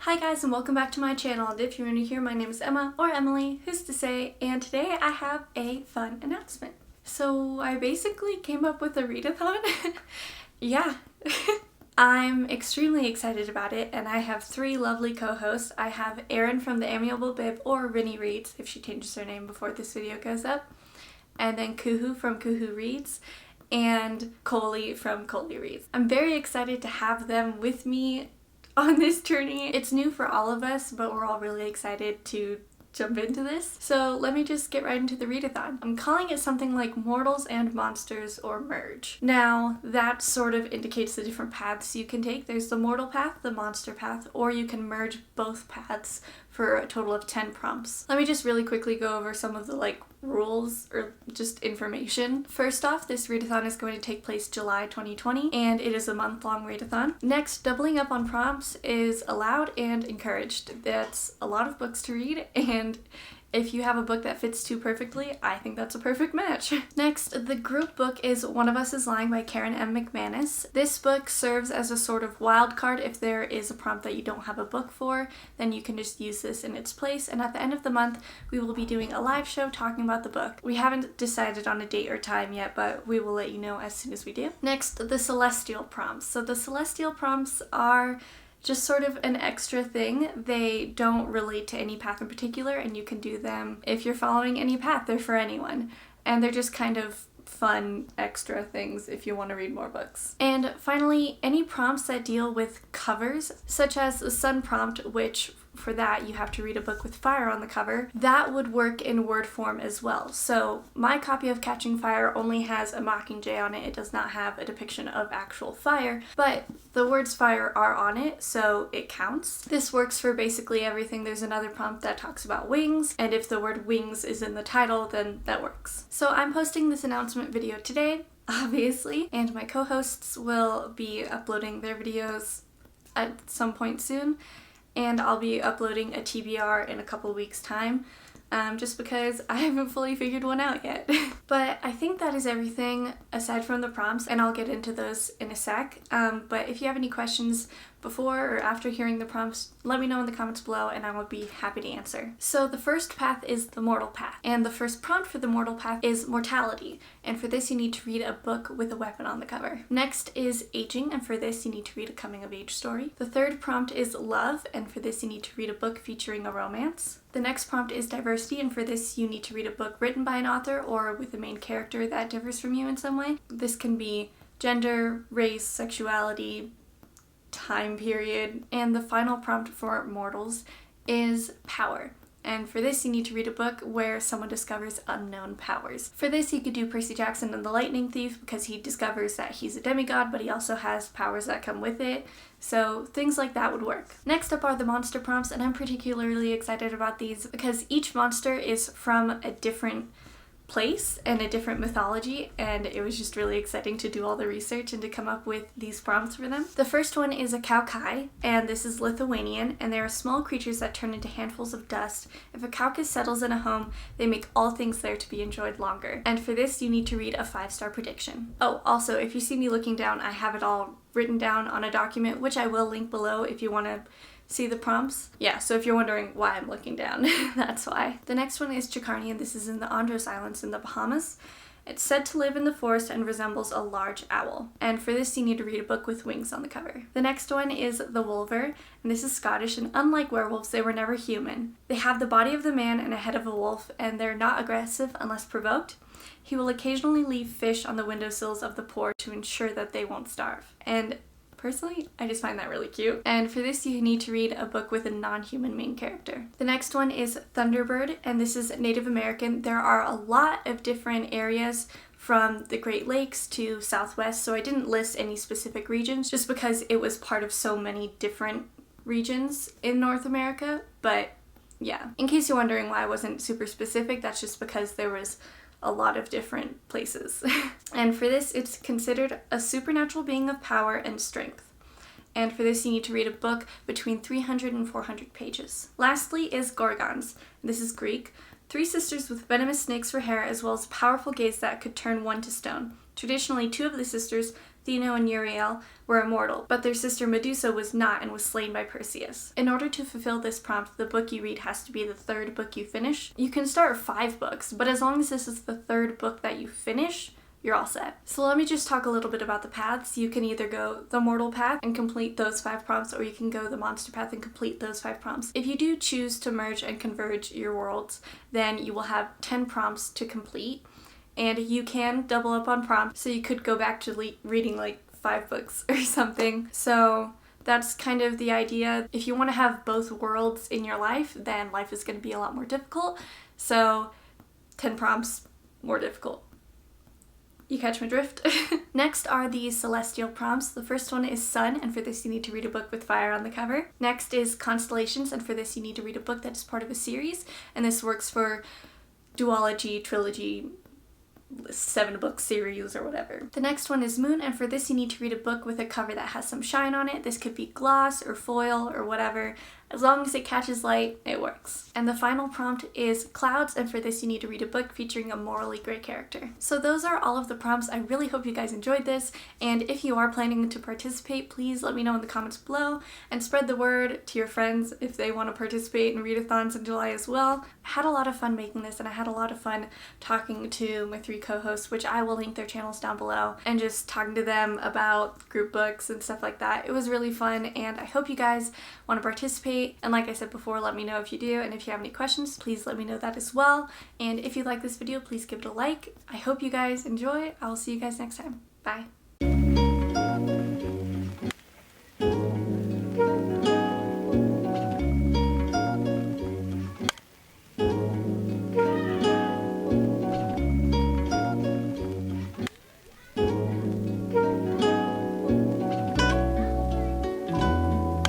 Hi guys and welcome back to my channel, and if you're new here, my name is Emma, or Emily, who's to say, and today I have a fun announcement. So I basically came up with a readathon. Yeah. I'm extremely excited about it, and I have three lovely co-hosts. I have Erin from the Amiable Bib, or Rinny Reads, if she changes her name before this video goes up, and then Kuhu from Kuhu Reads, and Coley from Coley Reads. I'm very excited to have them with me on this journey. It's new for all of us, but we're all really excited to jump into this. So let me just get right into the readathon. I'm calling it something like Mortals and Monsters or Merge. Now that sort of indicates the different paths you can take. There's the mortal path, the monster path, or you can merge both paths for a total of 10 prompts. Let me just really quickly go over some of the rules or just information. First off, this readathon is going to take place July 2020, and it is a month-long readathon. Next, doubling up on prompts is allowed and encouraged. That's a lot of books to read, and if you have a book that fits too perfectly, I think that's a perfect match. Next, the group book is One of Us is Lying by Karen M. McManus. This book serves as a sort of wild card. If there is a prompt that you don't have a book for, then you can just use this in its place. And at the end of the month, we will be doing a live show talking about the book. We haven't decided on a date or time yet, but we will let you know as soon as we do. Next, the Celestial prompts. So the Celestial prompts are just sort of an extra thing. They don't relate to any path in particular, and you can do them if you're following any path. They're for anyone, and they're just kind of fun extra things if you want to read more books. And finally, any prompts that deal with covers, such as the sun prompt, which for that you have to read a book with fire on the cover, that would work in word form as well. So my copy of Catching Fire only has a mockingjay on it. It does not have a depiction of actual fire, but the words fire are on it, so it counts. This works for basically everything. There's another prompt that talks about wings, and if the word wings is in the title, then that works. So I'm posting this announcement video today, obviously, and my co-hosts will be uploading their videos at some point soon. And I'll be uploading a TBR in a couple weeks' time, just because I haven't fully figured one out yet. But I think that is everything aside from the prompts, and I'll get into those in a sec. But if you have any questions before or after hearing the prompts, let me know in the comments below and I will be happy to answer. So the first path is the mortal path, and the first prompt for the mortal path is mortality, and for this you need to read a book with a weapon on the cover. Next is aging, and for this you need to read a coming of age story. The third prompt is love, and for this you need to read a book featuring a romance. The next prompt is diversity, and for this you need to read a book written by an author or with a main character that differs from you in some way. This can be gender, race, sexuality, time period. And the final prompt for mortals is power. And for this you need to read a book where someone discovers unknown powers. For this you could do Percy Jackson and the Lightning Thief, because he discovers that he's a demigod, but he also has powers that come with it. So things like that would work. Next up are the monster prompts, and I'm particularly excited about these because each monster is from a different place and a different mythology, and it was just really exciting to do all the research and to come up with these prompts for them. The first one is a Kaukai, and this is Lithuanian, and they are small creatures that turn into handfuls of dust. If a Kaukai settles in a home, they make all things there to be enjoyed longer. And for this you need to read a 5-star prediction. Oh, also, if you see me looking down, I have it all written down on a document, which I will link below if you want to see the prompts. Yeah, so if you're wondering why I'm looking down, that's why. The next one is Chicarni, and this is in the Andros Islands in the Bahamas. It's said to live in the forest and resembles a large owl. And for this you need to read a book with wings on the cover. The next one is the Wolver, and this is Scottish, and unlike werewolves, they were never human. They have the body of the man and a head of a wolf, and they're not aggressive unless provoked. He will occasionally leave fish on the windowsills of the poor to ensure that they won't starve. And personally, I just find that really cute. And for this you need to read a book with a non-human main character. The next one is Thunderbird, and this is Native American. There are a lot of different areas from the Great Lakes to Southwest, so I didn't list any specific regions just because it was part of so many different regions in North America. But yeah, in case you're wondering why I wasn't super specific, that's just because there was a lot of different places. And for this, it's considered a supernatural being of power and strength. And for this, you need to read a book between 300 and 400 pages. Lastly is Gorgons. This is Greek. 3 sisters with venomous snakes for hair, as well as powerful gaze that could turn one to stone. Traditionally, 2 of the sisters, Theano and Uriel were immortal, but their sister Medusa was not and was slain by Perseus. In order to fulfill this prompt, the book you read has to be the third book you finish. You can start 5 books, but as long as this is the third book that you finish, you're all set. So let me just talk a little bit about the paths. You can either go the mortal path and complete those 5 prompts, or you can go the monster path and complete those 5 prompts. If you do choose to merge and converge your worlds, then you will have 10 prompts to complete, and you can double up on prompts, so you could go back to reading like 5 books or something. So that's kind of the idea. If you want to have both worlds in your life, then life is going to be a lot more difficult. So 10 prompts, more difficult. You catch my drift? Next are the celestial prompts. The first one is Sun, and for this you need to read a book with fire on the cover. Next is Constellations, and for this you need to read a book that is part of a series, and this works for duology, trilogy, 7-book series or whatever. The next one is Moon, and for this you need to read a book with a cover that has some shine on it. This could be gloss or foil or whatever. As long as it catches light, it works. And the final prompt is Clouds, and for this you need to read a book featuring a morally gray character. So those are all of the prompts. I really hope you guys enjoyed this, and if you are planning to participate, please let me know in the comments below and spread the word to your friends if they want to participate in readathons in July as well. I had a lot of fun making this, and I had a lot of fun talking to my 3 co-hosts, which I will link their channels down below, and just talking to them about group books and stuff like that. It was really fun, and I hope you guys want to participate. And like I said before, let me know if you do, and if you have any questions, please let me know that as well. And if you like this video, please give it a like. I hope you guys enjoy. I will see you guys next time. Bye.